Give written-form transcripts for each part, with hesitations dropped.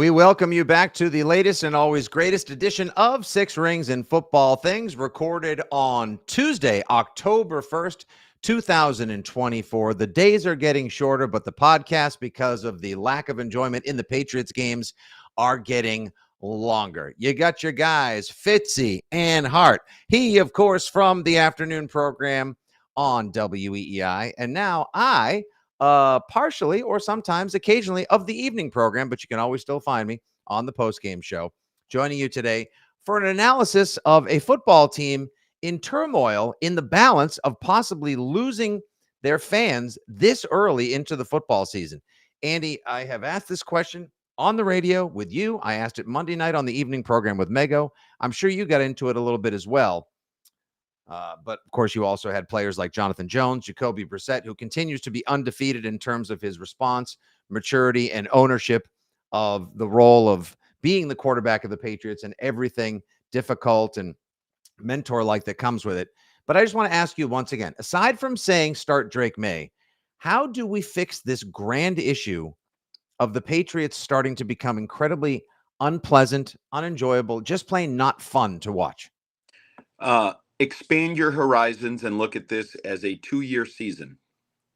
We welcome you back to the latest and always greatest edition of Six Rings and Football Things, recorded on Tuesday, October 1st, 2024. The days are getting shorter, but the podcast, because of the lack of enjoyment in the Patriots games, are getting longer. You got your guys, Fitzy and Hart. He, of course, from the afternoon program on WEEI. And now I, partially or sometimes occasionally of the evening program, but you can always still find me on the post-game show, joining you today for an analysis of a football team in turmoil in the balance of possibly losing their fans this early into the football season. Andy, I have asked this question on the radio with you. I asked it Monday night on the evening program with Mego. I'm sure you got into it a little bit as well. But, of course, you also had players like Jonathan Jones, Jacoby Brissett, who continues to be undefeated in terms of his response, maturity, and ownership of the role of being the quarterback of the Patriots and everything difficult and mentor-like that comes with it. But I just want to ask you once again, aside from saying start Drake May, how do we fix this grand issue of the Patriots starting to become incredibly unpleasant, unenjoyable, just plain not fun to watch? Expand your horizons and look at this as a 2-year season.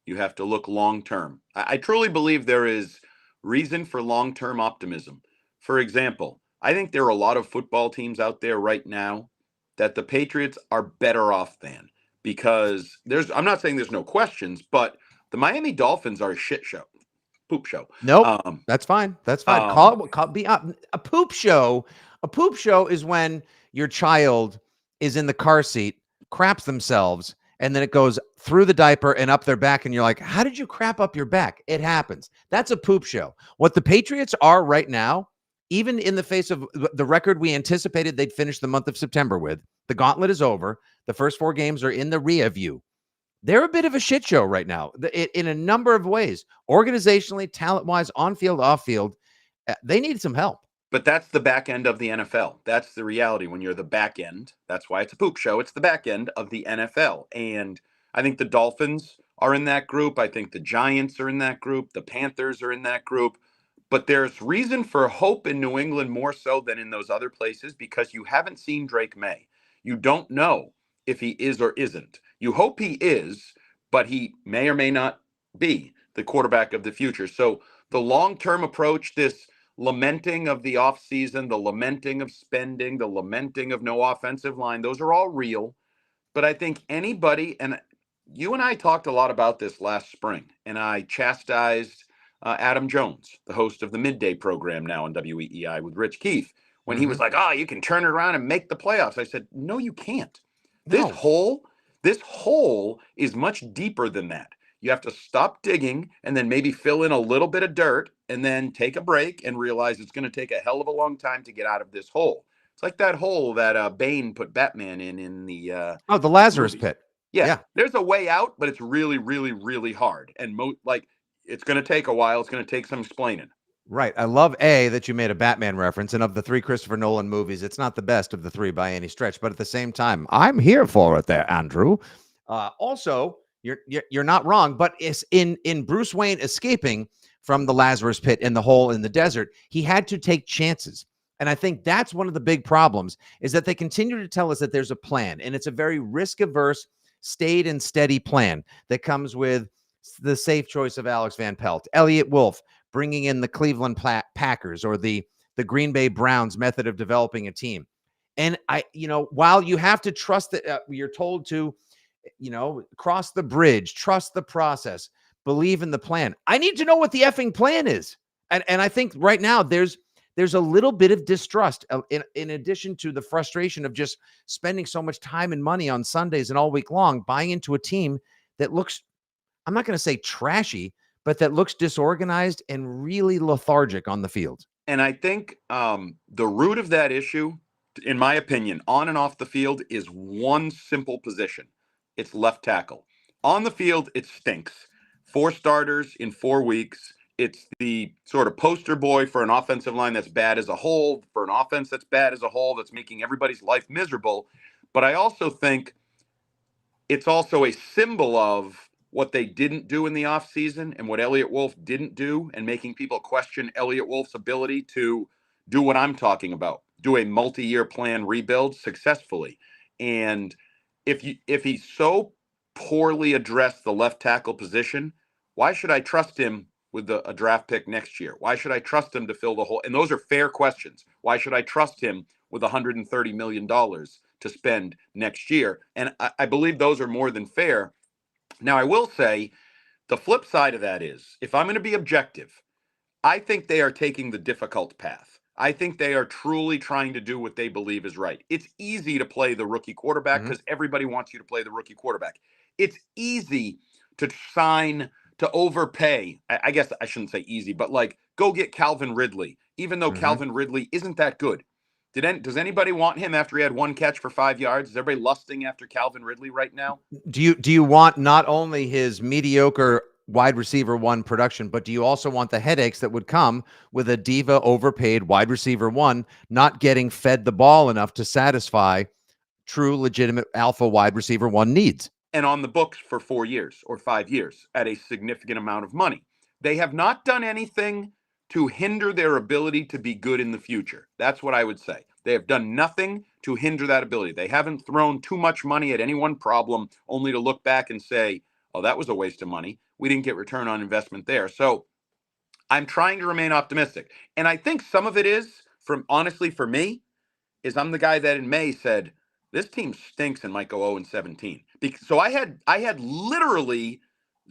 You have to look long term. I truly believe there is reason for long term optimism. For example, I think there are a lot of football teams out there right now that the Patriots are better off than, because I'm not saying there's no questions, but the Miami Dolphins are a shit show. Poop show. Nope, that's fine. That's fine. A poop show. A poop show is when your child is in the car seat, craps themselves, and then it goes through the diaper and up their back, and you're like, how did you crap up your back? It happens. That's a poop show. What the Patriots are right now, even in the face of the record we anticipated they'd finish the month of September with, the gauntlet is over. The first 4 games are in the rear view. They're a bit of a shit show right now in a number of ways, organizationally, talent-wise, on-field, off-field. They need some help. But that's the back end of the NFL. That's the reality. When you're the back end, that's why it's a poop show. It's the back end of the NFL. And I think the Dolphins are in that group. I think the Giants are in that group. The Panthers are in that group. But there's reason for hope in New England more so than in those other places, because you haven't seen Drake May. You don't know if he is or isn't. You hope he is, but he may or may not be the quarterback of the future. So the long-term approach, this lamenting of the offseason, the lamenting of spending, the lamenting of no offensive line, those are all real. But I think anybody, and you and I talked a lot about this last spring, and I chastised Adam Jones, the host of the midday program now on WEEI with Rich Keefe, when he was like, oh, you can turn it around and make the playoffs. I said, no, you can't. No. This hole is much deeper than that. You have to stop digging and then maybe fill in a little bit of dirt and then take a break and realize it's going to take a hell of a long time to get out of this hole. It's like that hole that Bane put Batman in the the Lazarus pit. Yeah, there's a way out, but it's really, really, really hard. And it's going to take a while. It's going to take some explaining. Right. I love that you made a Batman reference, and of the 3 Christopher Nolan movies, it's not the best of the 3 by any stretch, but at the same time, I'm here for it there, Andrew. Also, you're not wrong, but it's in Bruce Wayne escaping from the Lazarus pit and the hole in the desert, he had to take chances. And I think that's one of the big problems, is that they continue to tell us that there's a plan, and it's a very risk-averse, staid and steady plan that comes with the safe choice of Alex Van Pelt, Elliott Wolf, bringing in the Cleveland Packers, or the Green Bay Browns method of developing a team. And while you have to trust that you're told to, cross the bridge, trust the process, believe in the plan. I need to know what the effing plan is. And I think right now there's a little bit of distrust in addition to the frustration of just spending so much time and money on Sundays and all week long, buying into a team that looks, I'm not going to say trashy, but that looks disorganized and really lethargic on the field. And I think the root of that issue, in my opinion, on and off the field, is one simple position. It's left tackle. On the field, it stinks. 4 starters in 4 weeks. It's the sort of poster boy for an offensive line that's bad as a whole, for an offense that's bad as a whole, that's making everybody's life miserable. But I also think it's also a symbol of what they didn't do in the offseason and what Elliott Wolf didn't do, and making people question Elliott Wolf's ability to do what I'm talking about, do a multi-year plan rebuild successfully. And if he so poorly addressed the left tackle position, why should I trust him with a draft pick next year? Why should I trust him to fill the hole? And those are fair questions. Why should I trust him with $130 million to spend next year? And I believe those are more than fair. Now, I will say the flip side of that is, if I'm going to be objective, I think they are taking the difficult path. I think they are truly trying to do what they believe is right. It's easy to play the rookie quarterback because everybody wants you to play the rookie quarterback. It's easy to sign, to overpay. I guess I shouldn't say easy, but like go get Calvin Ridley, even though Calvin Ridley isn't that good. Does anybody want him after he had one catch for 5 yards? Is everybody lusting after Calvin Ridley right now? Do you want not only his mediocre wide receiver one production, but do you also want the headaches that would come with a diva overpaid wide receiver one not getting fed the ball enough to satisfy true legitimate alpha wide receiver one needs? And on the books for 4 years or 5 years at a significant amount of money. They have not done anything to hinder their ability to be good in the future. That's what I would say. They have done nothing to hinder that ability. They haven't thrown too much money at any one problem only to look back and say, oh, that was a waste of money. We didn't get return on investment there. So I'm trying to remain optimistic. And I think some of it is, honestly, for me, is I'm the guy that in May said, this team stinks and might go 0-17. So I had literally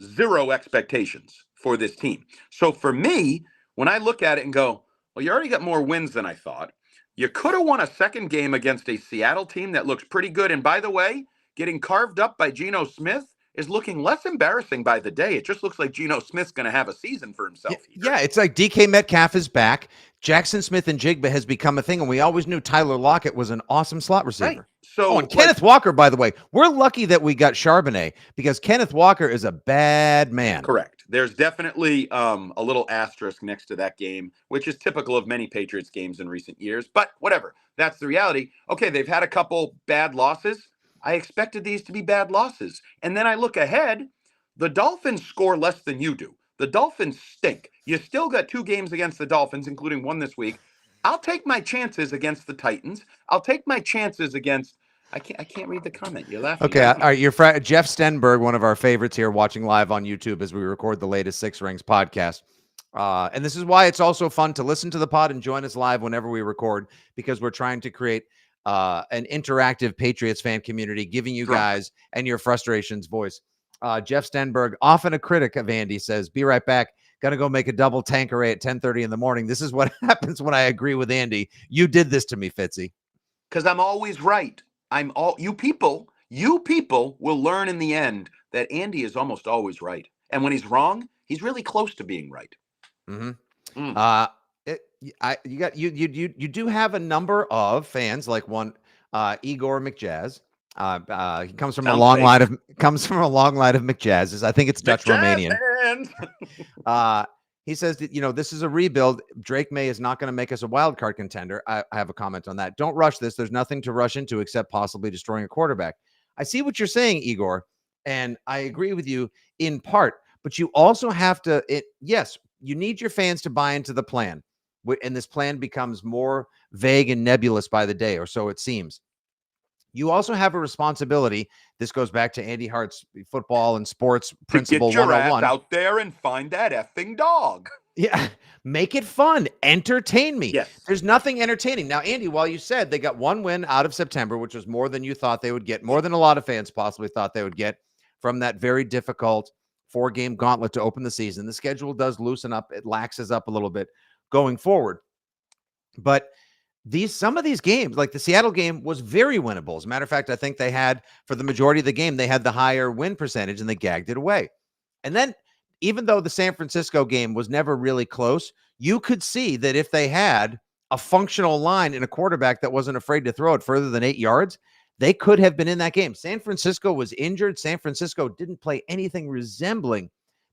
zero expectations for this team. So for me, when I look at it and go, well, you already got more wins than I thought. You could have won a second game against a Seattle team that looks pretty good. And by the way, getting carved up by Geno Smith is looking less embarrassing by the day. It just looks like Geno Smith's going to have a season for himself. Yeah, it's like DK Metcalf is back. Jackson Smith-Njigba has become a thing, and we always knew Tyler Lockett was an awesome slot receiver. Right. So, and Kenneth Walker, by the way, we're lucky that we got Charbonnet because Kenneth Walker is a bad man. Correct. There's definitely a little asterisk next to that game, which is typical of many Patriots games in recent years. But whatever. That's the reality. Okay, they've had a couple bad losses. I expected these to be bad losses. And then I look ahead. The Dolphins score less than you do. The Dolphins stink. You still got 2 games against the Dolphins, including one this week. I'll take my chances against the Titans. I'll take my chances against... I can't read the comment. You're laughing. Okay, all right. Your friend Jeff Stenberg, one of our favorites here, watching live on YouTube as we record the latest Six Rings podcast. And this is why it's also fun to listen to the pod and join us live whenever we record, because we're trying to create an interactive Patriots fan community, giving you guys and your frustrations voice. Jeff Stenberg, often a critic of Andy, says, "Be right back. Got to go make a double Tanqueray at 10:30 in the morning. This is what happens when I agree with Andy. You did this to me, Fitzy." Because I'm always right. You people will learn in the end that Andy is almost always right. And when he's wrong, he's really close to being right. You do have a number of fans, like one Igor McJazz. He comes from a long line of McJazzes. I think it's Dutch Romanian. He says that, this is a rebuild. Drake May is not going to make us a wild card contender. I have a comment on that. Don't rush this. There's nothing to rush into except possibly destroying a quarterback. I see what you're saying, Igor, and I agree with you in part, but you also have to, yes, you need your fans to buy into the plan, and this plan becomes more vague and nebulous by the day, or so it seems. You also have a responsibility. This goes back to Andy Hart's football and sports principle 101. Get your ass out there and find that effing dog. Yeah, make it fun. Entertain me. Yes. There's nothing entertaining. Now, Andy, while you said they got one win out of September, which was more than you thought they would get, more than a lot of fans possibly thought they would get from that very difficult 4-game gauntlet to open the season. The schedule does loosen up. It laxes up a little bit going forward. But some of these games, like the Seattle game, was very winnable. As a matter of fact, I think they had, for the majority of the game, they had the higher win percentage and they gagged it away. And then, even though the San Francisco game was never really close, you could see that if they had a functional line and a quarterback that wasn't afraid to throw it further than 8 yards, they could have been in that game. San Francisco was injured. San Francisco didn't play anything resembling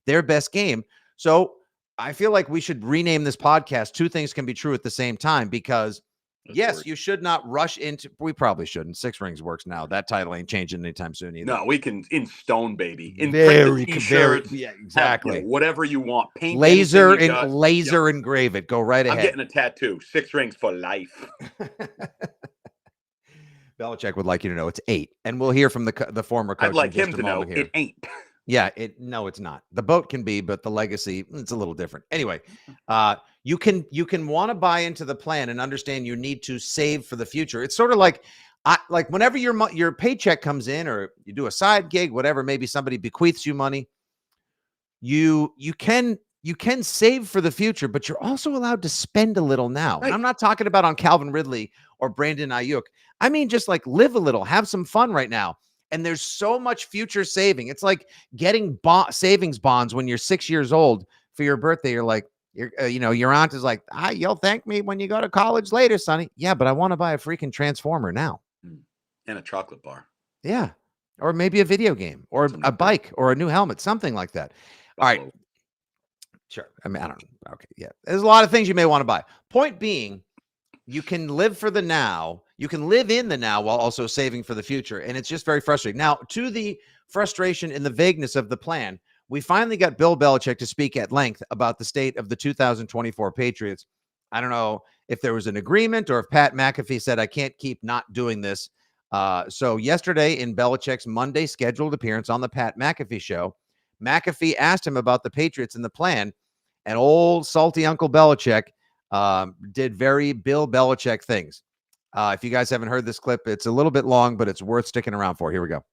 their best game. So I feel like we should rename this podcast "Two Things Can Be True at the Same Time," because Yes, you should not rush into. We probably shouldn't. Six Rings works now. That title ain't changing anytime soon either. No, we can in stone, baby. In print Very, the t-shirts, yeah, have, exactly. whatever you want. Paint Laser anything you and got. laser engrave it. Go right I'm ahead. getting a tattoo. 6 rings for life. Belichick would like you to know it's 8, and we'll hear from the former coach. I'd like in just him a to know moment here. it ain't. Yeah, no, it's not. The boat can be, but the legacy, it's a little different. Anyway, you can want to buy into the plan and understand you need to save for the future. It's sort of like whenever your paycheck comes in, or you do a side gig, whatever, maybe somebody bequeaths you money, you can save for the future, but you're also allowed to spend a little now. Right. And I'm not talking about on Calvin Ridley or Brandon Ayuk. I mean, just like live a little, have some fun right now. And there's so much future saving. It's like getting savings bonds when you're 6 years old for your birthday. You're like, your aunt is like, you'll thank me when you go to college later, Sonny. Yeah, but I want to buy a freaking transformer now. And a chocolate bar. Yeah. Or maybe a video game or a bike or a new helmet, something like that. All right. Sure. I mean, I don't know. Okay. Yeah. There's a lot of things you may want to buy. Point being, you can live for the now. You can live in the now while also saving for the future. And it's just very frustrating. Now, to the frustration and the vagueness of the plan, we finally got Bill Belichick to speak at length about the state of the 2024 Patriots. I don't know if there was an agreement or if Pat McAfee said, I can't keep not doing this. So yesterday in Belichick's Monday scheduled appearance on the Pat McAfee show, McAfee asked him about the Patriots and the plan. And old salty Uncle Belichick did very Bill Belichick things. If you guys haven't heard this clip, it's a little bit long, but it's worth sticking around for. Here we go.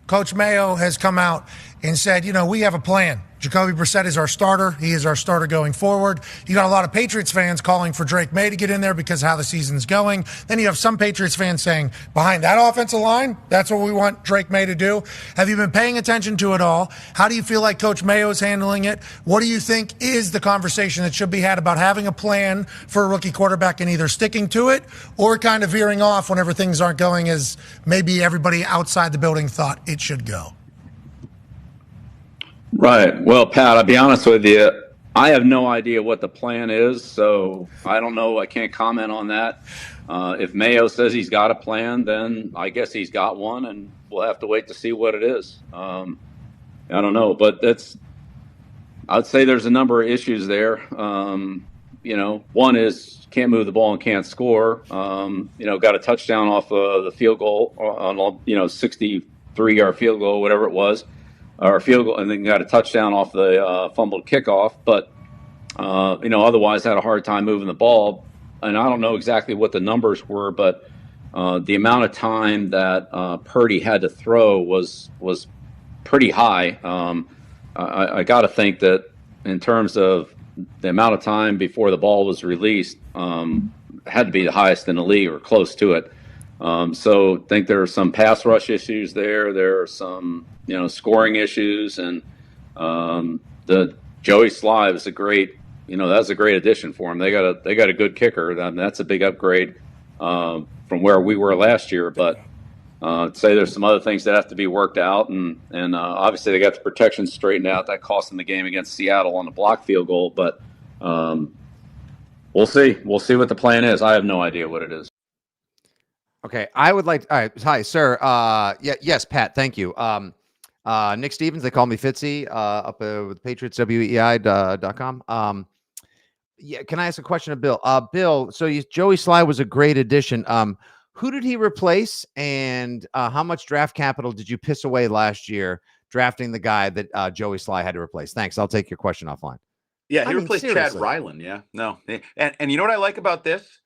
Coach Mayo has come out and said, we have a plan. Jacoby Brissett is our starter. He is our starter going forward. You got a lot of Patriots fans calling for Drake May to get in there because of how the season's going. Then you have some Patriots fans saying, behind that offensive line, that's what we want Drake May to do. Have you been paying attention to it all? How do you feel like Coach Mayo is handling it? What do you think is the conversation that should be had about having a plan for a rookie quarterback and either sticking to it or kind of veering off whenever things aren't going as maybe everybody outside the building thought it should go? Right. Well, Pat, I'll be honest with you. I have no idea what the plan is, so I don't know. I can't comment on that. If Mayo says he's got a plan, then I guess he's got one, and we'll have to wait to see what it is. I don't know, but I'd say there's a number of issues there. One is can't move the ball and can't score. Got a touchdown off the field goal on 63-yard field goal, whatever it was. Or field goal, and then got a touchdown off the fumbled kickoff. But, otherwise had a hard time moving the ball. And I don't know exactly what the numbers were, but the amount of time that Purdy had to throw was pretty high. I got to think that in terms of the amount of time before the ball was released, had to be the highest in the league or close to it. So I think there are some pass rush issues there. There are some, scoring issues, and the Joey Sly is a great, that's a great addition for him. They got a good kicker. That's a big upgrade from where we were last year. But I'd say there's some other things that have to be worked out, and obviously they got the protection straightened out. That cost them the game against Seattle on the block field goal. But we'll see. We'll see what the plan is. I have no idea what it is. Okay, I would like. All right, hi, sir. Yes, Pat. Thank you. Nick Stevens. They call me Fitzy. Up with PatriotsWEI.com. Yeah, can I ask a question of Bill? Bill. So Joey Sly was a great addition. Who did he replace, and how much draft capital did you piss away last year drafting the guy that Joey Sly had to replace? Thanks. I'll take your question offline. Yeah, he replaced seriously. Chad Ryland. Yeah, no, and you know what I like about this?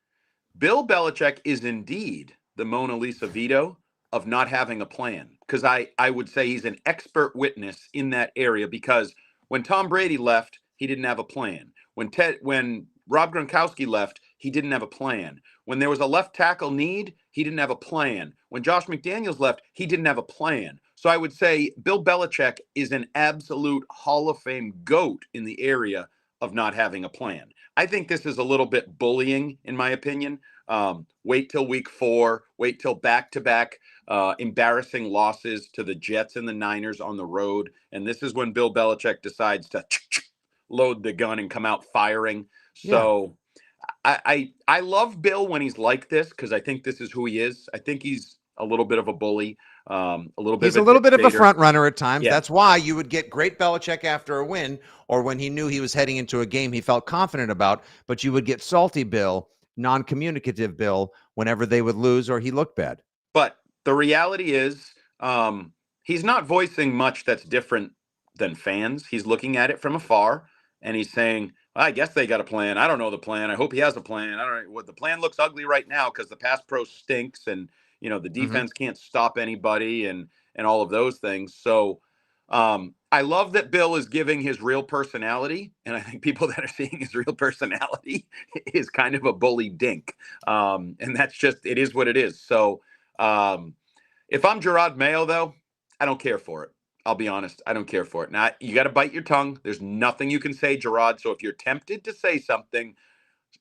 Bill Belichick is indeed the Mona Lisa Vito of not having a plan, because I would say he's an expert witness in that area, because when Tom Brady left, he didn't have a plan. When Rob Gronkowski left, he didn't have a plan. When there was a left tackle need, he didn't have a plan. When Josh McDaniels left, he didn't have a plan. So I would say Bill Belichick is an absolute Hall of Fame GOAT in the area of not having a plan. I think this is a little bit bullying, in my opinion. Wait till week 4, wait till back-to-back embarrassing losses to the Jets and the Niners on the road. And this is when Bill Belichick decides to load the gun and come out firing. So I love Bill when he's like this because I think this is who he is. I think he's a little bit of a bully, a little bit He's of a a little bit of a dictator. front runner at times. Yeah. That's why you would get great Belichick after a win, or when he knew he was heading into a game he felt confident about, but you would get salty Bill, non-communicative Bill, whenever they would lose or he looked bad. But the reality is, he's not voicing much that's different than fans. He's looking at it from afar and he's saying, I guess they got a plan. I don't know the plan. I hope he has a plan. I don't know what the plan looks ugly right now because the pass pro stinks and the defense can't stop anybody and all of those things. So I love that Bill is giving his real personality, and I think people that are seeing his real personality is kind of a bully dink. And that's just, it is what it is. So if I'm Gerard Mayo, though, I don't care for it. I'll be honest. I don't care for it. Now, you got to bite your tongue. There's nothing you can say, Gerard. So if you're tempted to say something,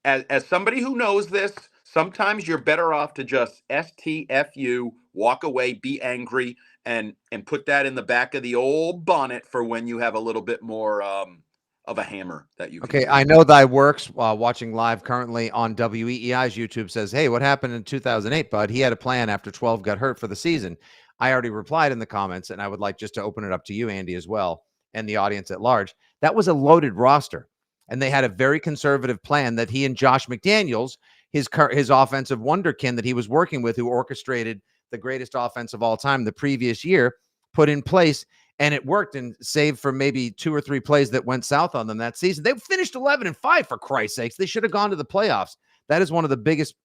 as somebody who knows this, sometimes you're better off to just STFU, walk away, be angry, and put that in the back of the old bonnet for when you have a little bit more of a hammer that you can Okay, use. I know thy works watching live currently on WEEI's YouTube says, hey, what happened in 2008, bud? He had a plan after 12 got hurt for the season. I already replied in the comments, and I would like just to open it up to you, Andy, as well, and the audience at large. That was a loaded roster, and they had a very conservative plan that he and Josh McDaniels, his offensive wonderkin that he was working with, who orchestrated the greatest offense of all time the previous year, put in place. And it worked, and save for maybe 2 or 3 plays that went south on them that season. They finished 11-5 for Christ's sakes. They should have gone to the playoffs. That is one of the biggest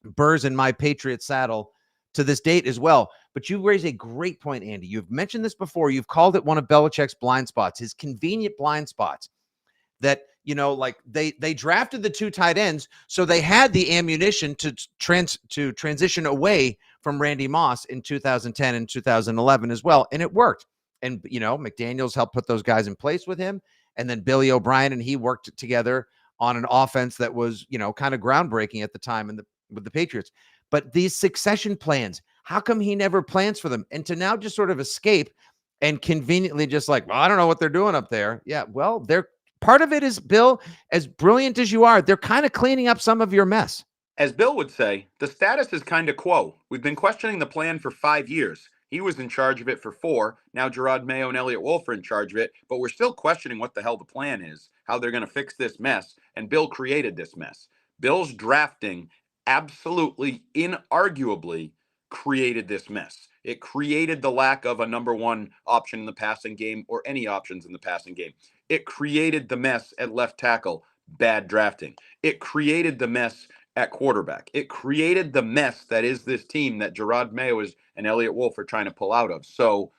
burrs in my Patriots saddle to this date as well. But you raise a great point, Andy. You've mentioned this before. You've called it one of Belichick's blind spots, his convenient blind spots. That like they drafted the 2 tight ends, so they had the ammunition to transition away from Randy Moss in 2010 and 2011 as well, and it worked. And McDaniels helped put those guys in place with him, and then Billy O'Brien and he worked together on an offense that was kind of groundbreaking at the time with the Patriots. But these succession plans, how come he never plans for them? And to now just sort of escape and conveniently just like, well, I don't know what they're doing up there. Yeah, well, they're part of it is, Bill, as brilliant as you are, they're kind of cleaning up some of your mess. As Bill would say, the status is kind of quo. We've been questioning the plan for 5 years. He was in charge of it for 4. Now Gerard Mayo and Elliott Wolf are in charge of it, but we're still questioning what the hell the plan is, how they're going to fix this mess, and Bill created this mess. Bill's drafting absolutely, inarguably created this mess. It created the lack of a number 1 option in the passing game or any options in the passing game. It created the mess at left tackle, bad drafting. It created the mess at quarterback. It created the mess that is this team that Gerard Mayo and Elliott Wolf are trying to pull out of. So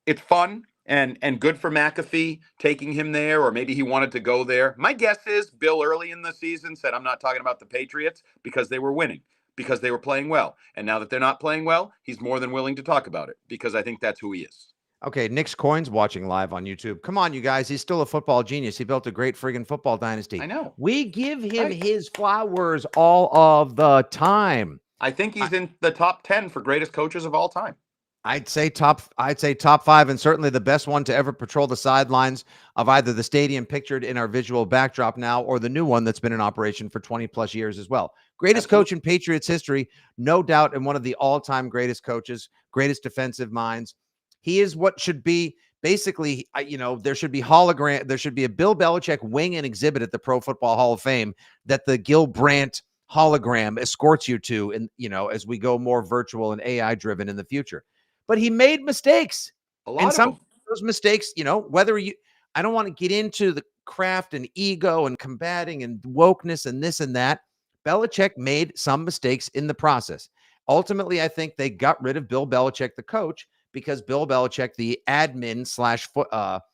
it's fun and good for McAfee taking him there, or maybe he wanted to go there. My guess is Bill early in the season said, I'm not talking about the Patriots because they were winning, because they were playing well. And now that they're not playing well, he's more than willing to talk about it because I think that's who he is. Okay, Nick's Coins watching live on YouTube. Come on, you guys. He's still a football genius. He built a great friggin' football dynasty. I know. We give him his flowers all of the time. I think he's in the top 10 for greatest coaches of all time. I'd say top 5, and certainly the best one to ever patrol the sidelines of either the stadium pictured in our visual backdrop now or the new one that's been in operation for 20 plus years as well. Greatest coach in Patriots history, no doubt, and one of the all-time greatest coaches, greatest defensive minds. He is what should be basically, there should be there should be a Bill Belichick wing and exhibit at the Pro Football Hall of Fame that the Gil Brandt hologram escorts you to, and as we go more virtual and AI driven in the future. But he made mistakes. A lot of them. Those mistakes, I don't want to get into the craft and ego and combating and wokeness and this and that. Belichick made some mistakes in the process. Ultimately, I think they got rid of Bill Belichick, the coach, because Bill Belichick, the admin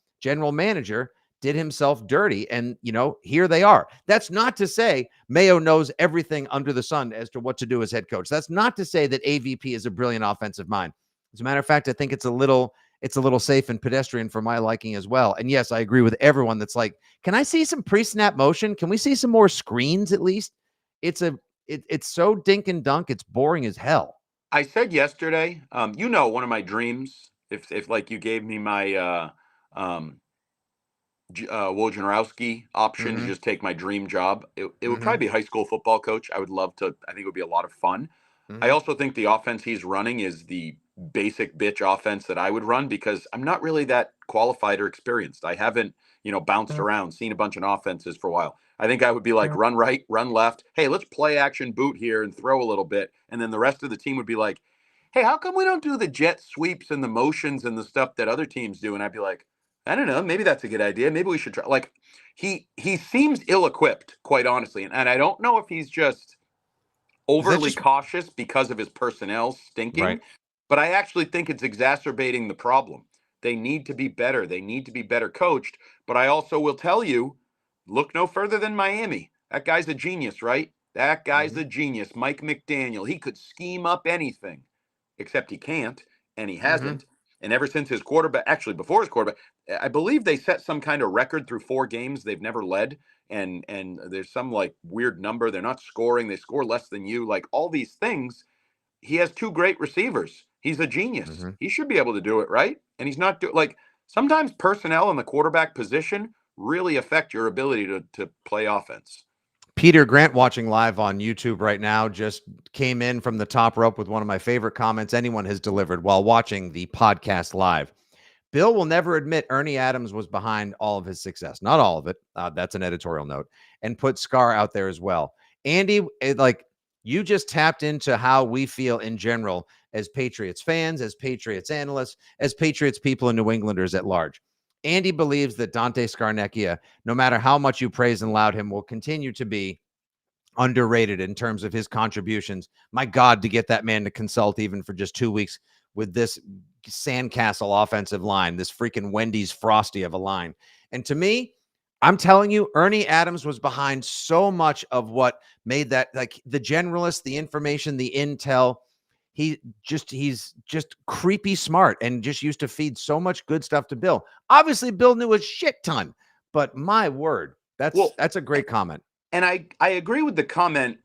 / general manager, did himself dirty. And, here they are. That's not to say Mayo knows everything under the sun as to what to do as head coach. That's not to say that AVP is a brilliant offensive mind. As a matter of fact, I think it's a little safe and pedestrian for my liking as well. And yes, I agree with everyone that's like, can I see some pre-snap motion? Can we see some more screens at least? It's so dink and dunk. It's boring as hell. I said yesterday, one of my dreams, if like you gave me my Wojnarowski option to Mm-hmm. just take my dream job. It would Mm-hmm. probably be high school football coach. I would love to. I think it would be a lot of fun. I Mm-hmm. also think the offense he's running is the basic bitch offense that I would run because I'm not really that qualified or experienced. I haven't, bounced around, seen a bunch of offenses for a while. I think I would be like run right, run left. Hey, let's play action boot here and throw a little bit. And then the rest of the team would be like, hey, how come we don't do the jet sweeps and the motions and the stuff that other teams do? And I'd be like, I don't know, maybe that's a good idea. Maybe we should try. Like he seems ill-equipped, quite honestly. And I don't know if he's just Is that overly just cautious because of his personnel right? stinking, but I actually think it's exacerbating the problem. They need to be better. They need to be better coached. But I also will tell you, look no further than Miami. That guy's a genius, right? That guy's Mm-hmm. a genius. Mike McDaniel. He could scheme up anything, except he can't, and he Mm-hmm. hasn't. And ever since his quarterback, actually before his quarterback, I believe they set some kind of record through 4 games they've never led, and there's some like weird number. They're not scoring. They score less than you. Like all these things. He has 2 great receivers. He's a genius. Mm-hmm. He should be able to do it, right? And he's not like sometimes personnel in the quarterback position really affect your ability to play offense. Peter Grant, watching live on YouTube right now, just came in from the top rope with one of my favorite comments anyone has delivered while watching the podcast live. Bill will never admit Ernie Adams was behind all of his success. Not all of it. That's an editorial note. And put Scar out there as well. Andy, like you just tapped into how we feel in general as Patriots fans, as Patriots analysts, as Patriots people and New Englanders at large. Andy believes that Dante Scarnecchia, no matter how much you praise and laud him, will continue to be underrated in terms of his contributions. My God, to get that man to consult even for just 2 weeks with this sandcastle offensive line, this freaking Wendy's Frosty of a line. And to me, I'm telling you, Ernie Adams was behind so much of what made that, like the generalist, the information, the intel. He's just creepy smart and just used to feed so much good stuff to Bill. Obviously, Bill knew a shit ton, but my word, Well, that's a great comment. and I agree with the comment,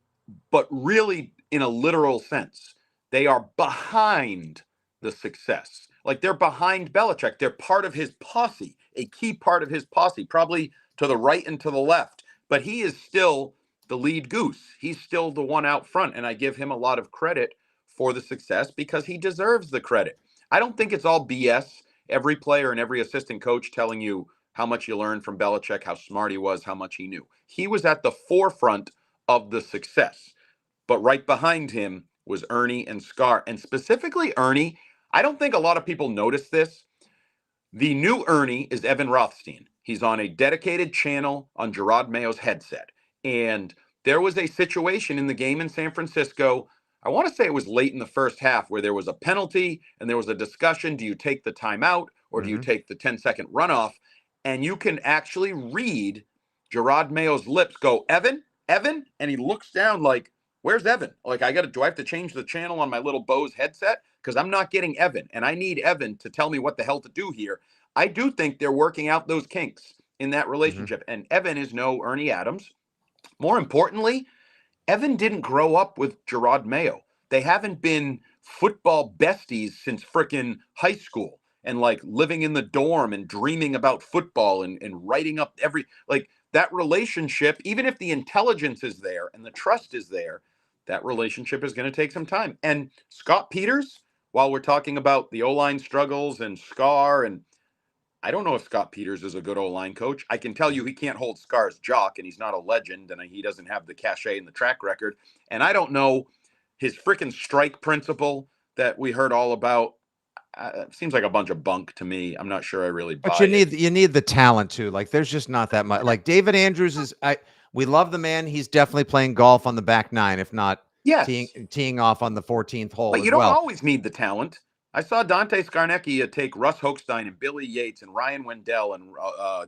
but really in a literal sense. They are behind the success. Like they're behind Belichick. They're part of his posse, a key part of his posse, probably to the right and to the left. But he is still the lead goose. He's still the one out front. And I give him a lot of credit for the success because he deserves the credit. I don't think it's all BS. Every player and every assistant coach telling you how much you learned from Belichick, how smart he was, how much he knew. He was at the forefront of the success. But right behind him was Ernie and Scar. And specifically Ernie, I don't think a lot of people notice this. The new Ernie is Evan Rothstein. He's on a dedicated channel on Gerard Mayo's headset. And there was a situation in the game in San Francisco. I want to say it was late in the first half where there was a penalty and there was a discussion. Do you take the timeout or do you take the 10-second runoff? And you can actually read Gerard Mayo's lips go, Evan, Evan. And he looks down like, where's Evan? Like, do I have to change the channel on my little Bose headset? Because I'm not getting Evan. And I need Evan to tell me what the hell to do here. I do think they're working out those kinks in that Mm-hmm. relationship. And Evan is no Ernie Adams. More importantly, Evan didn't grow up with Gerard Mayo. They haven't been football besties since frickin' high school and like living in the dorm and dreaming about football and writing up like that relationship, even if the intelligence is there and the trust is there, that relationship is going to take some time. And Scott Peters, while we're talking about the O-line struggles and Scar, and I don't know if Scott Peters is a good O-line coach. I can tell you he can't hold Scar's jock, and he's not a legend, and he doesn't have the cachet and the track record. And I don't know his freaking strike principle that we heard all about. Seems like a bunch of bunk to me. I'm not sure I really But buy it. you need the talent too. Like there's just not that much. Like David Andrews is we love the man. He's definitely playing golf on the back nine, if not Yes, teeing off on the 14th hole but as you don't well. always need the talent. I saw Dante Scarnecchia take Russ Hochstein and Billy Yates and Ryan Wendell and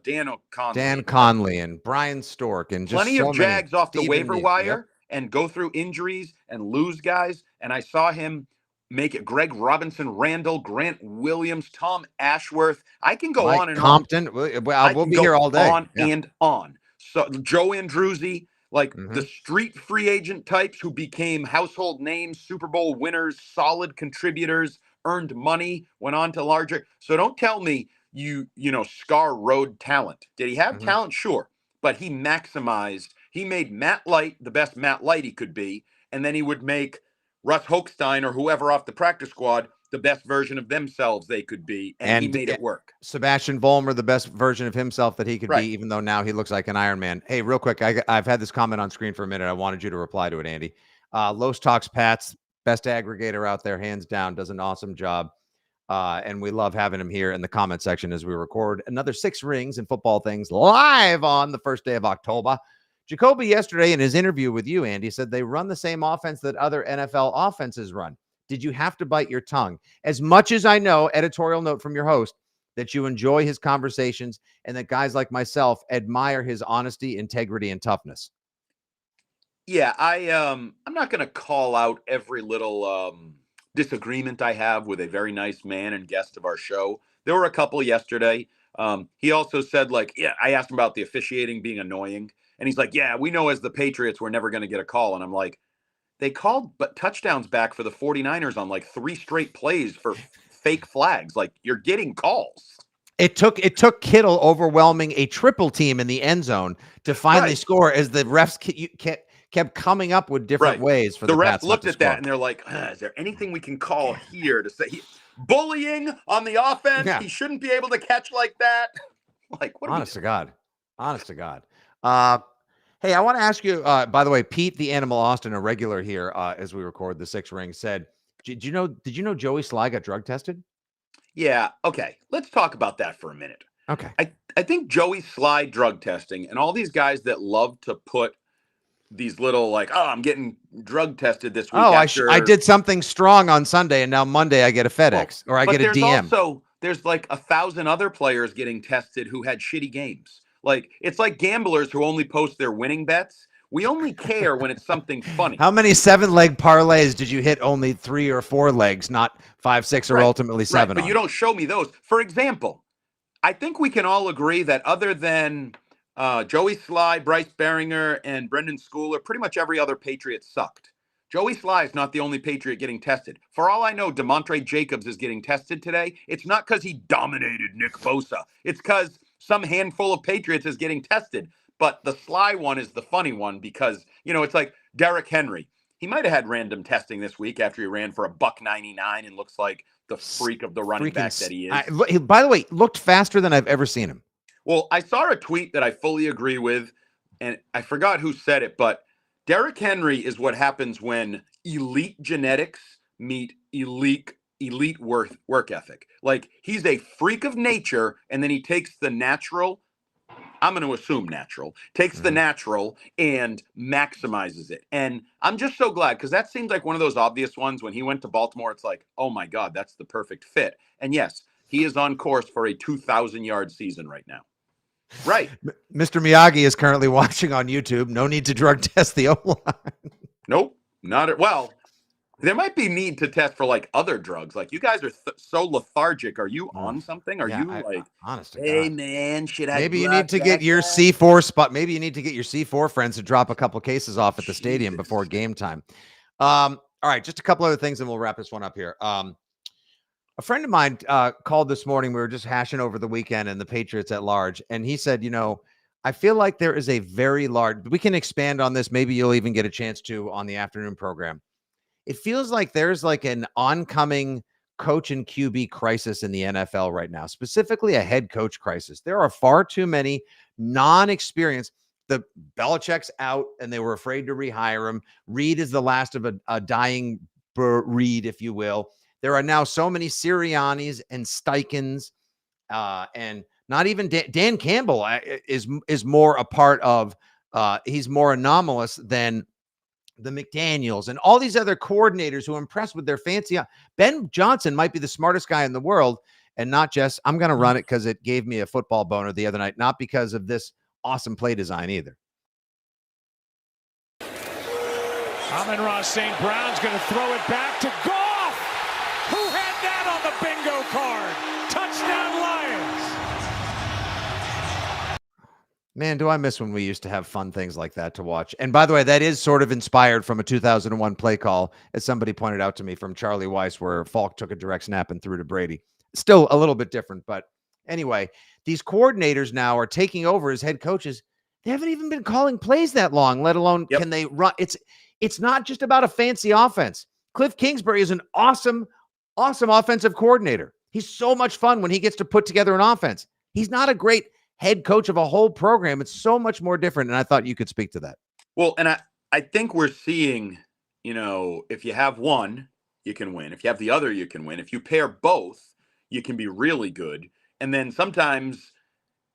Dan Conley. Dan Conley and Brian Stork and just Plenty so of many. Jags off the Stephen waiver Neal. Yep. wire and go through injuries and lose guys. And I saw him make it Greg Robinson, Randall, Grant Williams, Tom Ashworth. I can go Mike on and on. Compton. I We'll can be here go all day. on Yeah. and on. So Joe Andruzzi, like Mm-hmm. the street free agent types who became household names, Super Bowl winners, solid contributors, earned money, went on to larger. So don't tell me Scar Road talent. Did he have Mhm. talent? Sure. But he made Matt Light the best Matt Light he could be, and then he would make Russ Hochstein or whoever off the practice squad the best version of themselves they could be, and he made it work. Sebastian Vollmer, the best version of himself that he could be, Right. even though now he looks like an Iron Man. Hey, real quick, I've had this comment on screen for a minute. I wanted you to reply to it, Andy. Los Talks Pats, best aggregator out there, hands down, does an awesome job. And we love having him here in the comment section as we record another 6 Rings and Football Things live on the first day of October. Jacoby yesterday in his interview with you, Andy, said they run the same offense that other NFL offenses run. Did you have to bite your tongue? As much as I know, editorial note from your host, that you enjoy his conversations and that guys like myself admire his honesty, integrity, and toughness. Yeah, I'm not going to call out every little disagreement I have with a very nice man and guest of our show. There were a couple yesterday. He also said, I asked him about the officiating being annoying, and he's like, yeah, we know as the Patriots we're never going to get a call. And I'm like, they called touchdowns back for the 49ers on 3 straight plays for fake flags. Like, you're getting calls. It took Kittle overwhelming a triple team in the end zone to finally score, as the refs kept coming up with different ways for the refs Pats looked not to at score. that and they're like, is there anything we can call here to say bullying on the offense? Yeah. He shouldn't be able to catch like that. What honest to God. Hey, I want to ask you, by the way, Pete, the Animal Austin, a regular here as we record the 6 Rings, said, did you know Joey Sly got drug tested? Yeah. Okay. Let's talk about that for a minute. Okay. I think Joey Sly drug testing and all these guys that love to put these little I'm getting drug tested this week. I did something strong on Sunday and now Monday I get a FedEx or I get a DM. There's 1,000 other players getting tested who had shitty games. It's like gamblers who only post their winning bets. We only care when it's something funny. How many 7-leg parlays did you hit? Only 3 or 4 legs, not 5, 6, or ultimately 7. But you don't show me those. For example, I think we can all agree that other than Joey Sly, Bryce Baringer, and Brendan Schooler, pretty much every other Patriot sucked. Joey Sly is not the only Patriot getting tested. For all I know, DeMontre Jacobs is getting tested today. It's not because he dominated Nick Bosa. It's because some handful of Patriots is getting tested. But the Sly one is the funny one because, it's like Derrick Henry. He might have had random testing this week after he ran for $1.99 and looks like the freak of the running back that he is. By the way, looked faster than I've ever seen him. Well, I saw a tweet that I fully agree with, and I forgot who said it, but Derrick Henry is what happens when elite genetics meet elite work ethic. He's a freak of nature, and then he takes the natural, I'm going to assume natural, takes the natural and maximizes it. And I'm just so glad, because that seems like one of those obvious ones. When he went to Baltimore, it's like, oh my God, that's the perfect fit. And yes, he is on course for a 2,000-yard season right now. Right. Mr. Miyagi is currently watching on YouTube. No need to drug test the O-line. Nope. Not at, well, there might be need to test for other drugs. You guys are so lethargic. Are you on something? Are you honest to hey God. Man, should I maybe you need to get your C4 spot. Maybe you need to get your C4 friends to drop a couple cases off at the stadium before game time. All right, just a couple other things and we'll wrap this one up here. A friend of mine called this morning. We were just hashing over the weekend and the Patriots at large. And he said, I feel like there is a very large, we can expand on this. Maybe you'll even get a chance to on the afternoon program. It feels like there's an oncoming coach and QB crisis in the NFL right now, specifically a head coach crisis. There are far too many non-experienced. The Belichick's out and they were afraid to rehire him. Reed is the last of a dying breed, if you will. There are now so many Siriannis and Steichens, and not even Dan Campbell is more a part of. He's more anomalous than the McDaniels and all these other coordinators who are impressed with their fancy. Ben Johnson might be the smartest guy in the world, and not just I'm going to run it because it gave me a football boner the other night, not because of this awesome play design either. Amon-Ra St. Brown's going to throw it back to Goff. Who had that on the bingo card? Touchdown Lions. Man, do I miss when we used to have fun things like that to watch. And by the way, that is sort of inspired from a 2001 play call, as somebody pointed out to me, from Charlie Weiss, where Falk took a direct snap and threw to Brady. Still a little bit different, but Anyway, these coordinators now are taking over as head coaches. They haven't even been calling plays that long, let alone can they run. It's not just about a fancy offense. Cliff Kingsbury is an awesome offensive coordinator. He's so much fun when he gets to put together an offense. He's not a great head coach of a whole program. It's so much more different. And I thought you could speak to that. Well, and I think we're seeing, if you have one, you can win. If you have the other, you can win. If you pair both, you can be really good. And then sometimes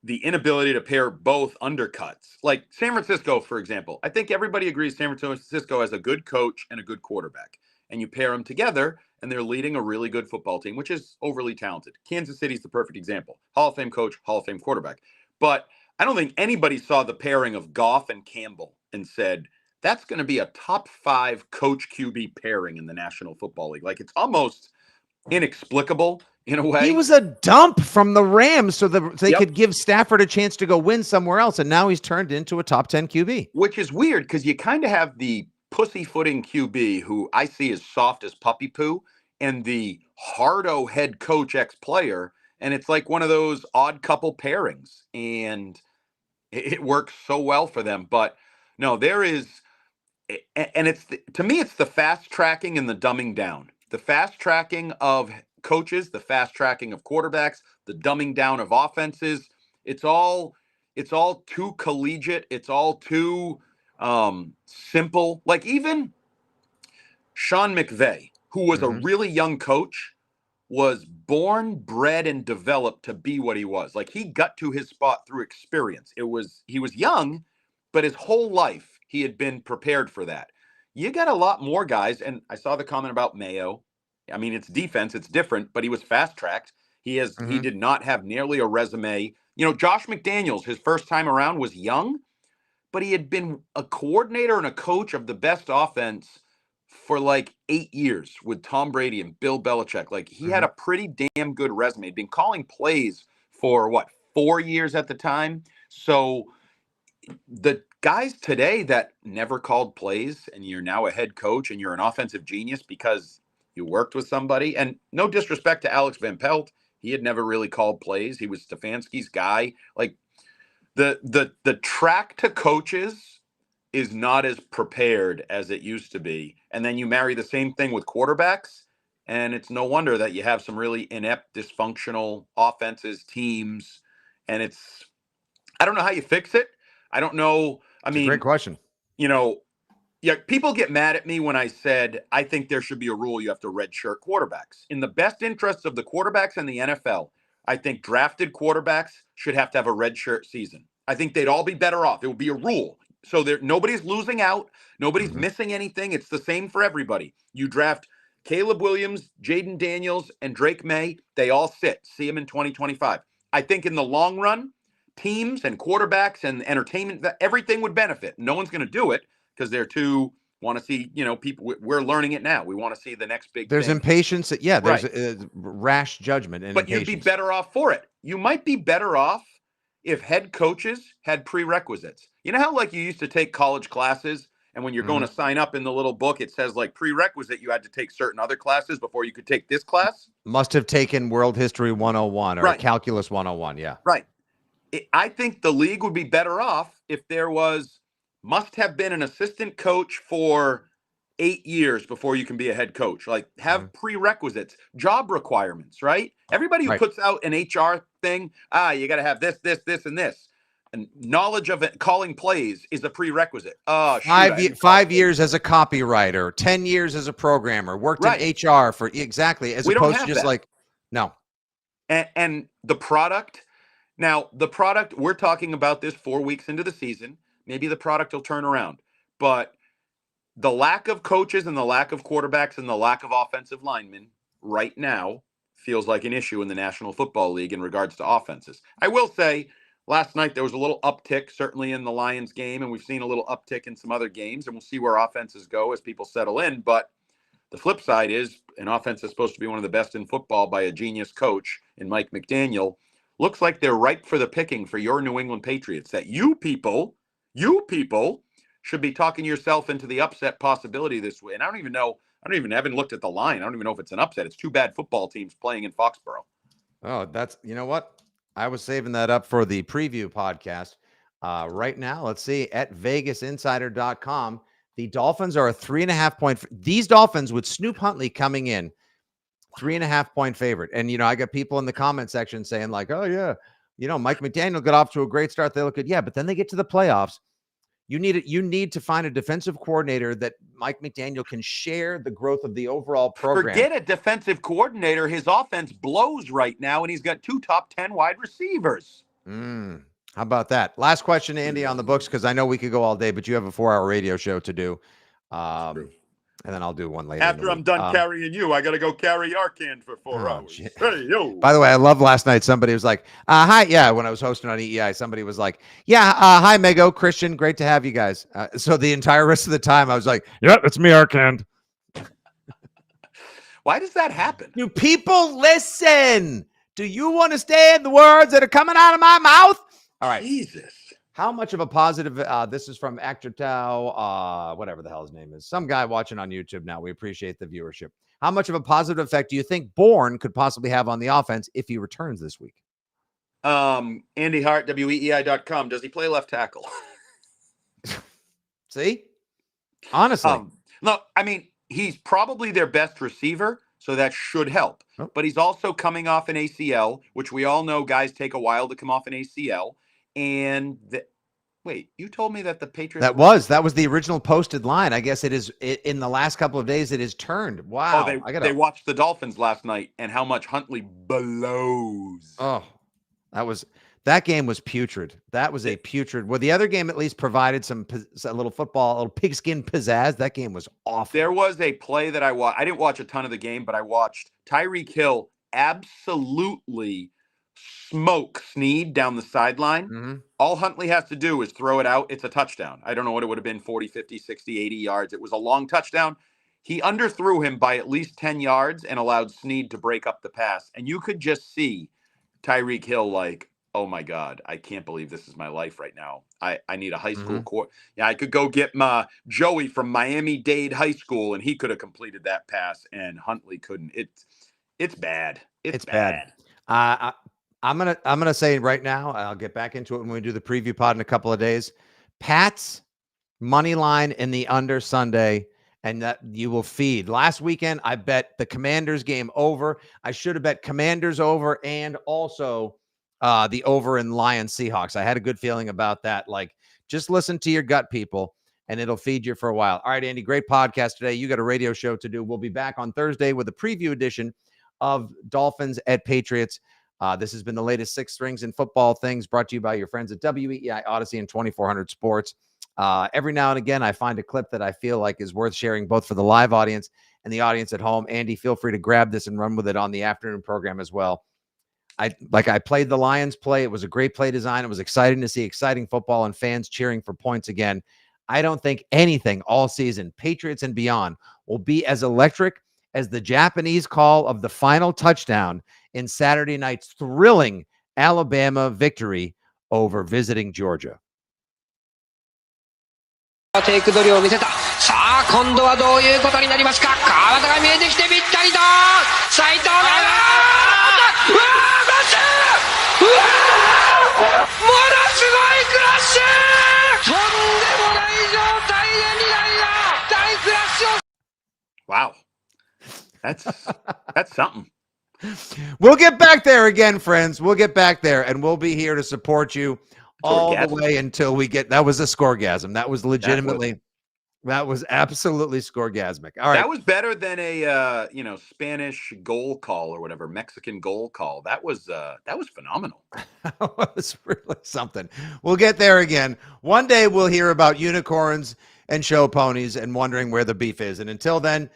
the inability to pair both undercuts. Like San Francisco, for example. I think everybody agrees San Francisco has a good coach and a good quarterback. And you pair them together, and they're leading a really good football team, which is overly talented. Kansas City's the perfect example. Hall of Fame coach, Hall of Fame quarterback. But I don't think anybody saw the pairing of Goff and Campbell and said, that's going to be a top 5 coach QB pairing in the National Football League. Like, it's almost inexplicable in a way. He was a dump from the Rams so they could give Stafford a chance to go win somewhere else, and now he's turned into a top 10 QB. Which is weird because you kind of have the pussyfooting QB who I see as soft as puppy poo and the hardo head coach ex-player, and it's like one of those odd couple pairings, and it works so well for them. But no, there is, and to me, it's the fast tracking and the dumbing down. The fast tracking of coaches, the fast tracking of quarterbacks, the dumbing down of offenses. It's all too collegiate. It's all too simple. Like even Sean McVay, who was a really young coach, was born, bred, and developed to be what he was. Like he got to his spot through experience. He was young, but his whole life he had been prepared for that. You got a lot more guys, and I saw the comment about Mayo. I mean, it's defense, it's different, but he was fast tracked. He did not have nearly a resume. Josh McDaniels, his first time around was young, but he had been a coordinator and a coach of the best offense for like 8 years with Tom Brady and Bill Belichick. Like he had a pretty damn good resume. He'd been calling plays for 4 years at the time. So the guys today that never called plays and you're now a head coach and you're an offensive genius because you worked with somebody, and no disrespect to Alex Van Pelt, he had never really called plays. He was Stefanski's guy. Like the track to coaches is not as prepared as it used to be. And then you marry the same thing with quarterbacks, and it's no wonder that you have some really inept, dysfunctional offenses, teams, and I don't know how you fix it. I don't know. I mean, great question. People get mad at me when I said I think there should be a rule you have to redshirt quarterbacks. In the best interests of the quarterbacks and the NFL, I think drafted quarterbacks should have to have a redshirt season. I think they'd all be better off. It would be a rule. So nobody's losing out. Nobody's missing anything. It's the same for everybody. You draft Caleb Williams, Jaden Daniels, and Drake May. They all sit. See them in 2025. I think in the long run, teams and quarterbacks and entertainment, everything would benefit. No one's going to do it because they're too want to see, people. We're learning it now. We want to see the next big There's thing. impatience. There's rash judgment. And but impatience. You'd be better off for it. You might be better off if head coaches had prerequisites. You know how you used to take college classes, and when you're going to sign up in the little book, it says prerequisite, you had to take certain other classes before you could take this class? Must have taken World History 101 or Calculus 101. Yeah. Right. I think the league would be better off if there must have been an assistant coach for 8 years before you can be a head coach. Have prerequisites, job requirements, right? Everybody who puts out an HR thing, you got to have this, and this. And knowledge of it, calling plays is a prerequisite. 5 years as a copywriter, 10 years as a programmer, worked in HR for exactly, as opposed to just no. And the product, we're talking about this 4 weeks into the season. Maybe the product will turn around, but the lack of coaches and the lack of quarterbacks and the lack of offensive linemen right now feels like an issue in the National Football League in regards to offenses. I will say last night there was a little uptick, certainly in the Lions game, and we've seen a little uptick in some other games, and we'll see where offenses go as people settle in. But the flip side is an offense is supposed to be one of the best in football by a genius coach in Mike McDaniel. Looks like they're ripe for the picking for your New England Patriots, that you people should be talking yourself into the upset possibility this way. And I haven't looked at the line. I don't even know if it's an upset. It's two bad football teams playing in Foxborough. Oh, you know what? I was saving that up for the preview podcast. Right now, let's see, at VegasInsider.com, the Dolphins are a 3.5 point. These Dolphins with Snoop Huntley coming in, 3.5 point favorite. And, I got people in the comment section saying like, oh yeah, Mike McDaniel got off to a great start. They look good. Yeah, but then they get to the playoffs. You need to find a defensive coordinator that Mike McDaniel can share the growth of the overall program. Forget a defensive coordinator. His offense blows right now, and he's got 2 top 10 wide receivers. How about that? Last question, Andy, on the books, because I know we could go all day, but you have a 4-hour radio show to do. And then I'll do one later. After I'm done carrying you, I got to go carry Arcand for 4 hours. Hey, yo. By the way, I love last night. Somebody was like, hi. Yeah, when I was hosting on EEI, somebody was like, yeah, hi, Mego, Christian. Great to have you guys. So the entire rest of the time, I was like, yeah, it's me, Arcand. Why does that happen? Do people listen? Do you understand the words that are coming out of my mouth? All right. Jesus. How much of a positive, this is from Actor Tao, whatever the hell his name is, some guy watching on YouTube now. We appreciate the viewership. How much of a positive effect do you think Bourne could possibly have on the offense if he returns this week? Andy Hart, WEEI.com. Does he play left tackle? See? Honestly. No, I mean, he's probably their best receiver, so that should help. Oh. But he's also coming off an ACL, which we all know guys take a while to come off an ACL. And wait, you told me that the Patriots... That was the original posted line. I guess it is in the last couple of days. It is turned. Wow. Oh, they watched the Dolphins last night and how much Huntley blows. Oh, that game was putrid. That was a putrid. Well, the other game at least provided a little football, a little pigskin pizzazz. That game was awful. There was a play that I watched. I didn't watch a ton of the game, but I watched Tyreek Hill absolutely smoke Snead down the sideline. Mm-hmm. All Huntley has to do is throw it out. It's a touchdown. I don't know what it would have been, 40, 50, 60, 80 yards. It was a long touchdown. He underthrew him by at least 10 yards and allowed Snead to break up the pass. And you could just see Tyreek Hill like, oh my God, I can't believe this is my life right now. I need a high school court. Yeah, I could go get my Joey from Miami-Dade High School and he could have completed that pass and Huntley couldn't. It's bad. It's bad. I'm gonna say right now, I'll get back into it when we do the preview pod in a couple of days. Pats money line in the under Sunday, and that you will feed. Last weekend, I bet the Commanders game over. I should have bet Commanders over and also the over in Lions Seahawks. I had a good feeling about that. Like, just listen to your gut, people, and it'll feed you for a while. All right, Andy, great podcast today. You got a radio show to do. We'll be back on Thursday with a preview edition of Dolphins at Patriots. This has been the latest Six Rings in Football Things, brought to you by your friends at WEEI, Odyssey, and 2400 Sports. Every now and again, I find a clip that I feel like is worth sharing, both for the live audience and the audience at home. Andy, feel free to grab this and run with it on the afternoon program as well. I played the Lions play. It was a great play design. It was exciting to see exciting football and fans cheering for points again. I don't think anything all season, Patriots and beyond, will be as electric as the Japanese call of the final touchdown in Saturday night's thrilling Alabama victory over visiting Georgia. テイク取りを見せた。さあ、今度はどういうことになりますか。川端が見えてきてぴったりと。斉藤が。うわー、マッシュ。うわー、ものすごいクラッシュ。とんでもない状態で未来が大クラッシュを。Wow, that's something. We'll get back there again, friends. We'll get back there, and we'll be here to support you all the way until we get. That was a scoregasm. That was legitimately. That was absolutely scoregasmic. All right, that was better than a Spanish goal call or whatever, Mexican goal call. That was phenomenal. That was really something. We'll get there again. One day we'll hear about unicorns and show ponies and wondering where the beef is. And until then,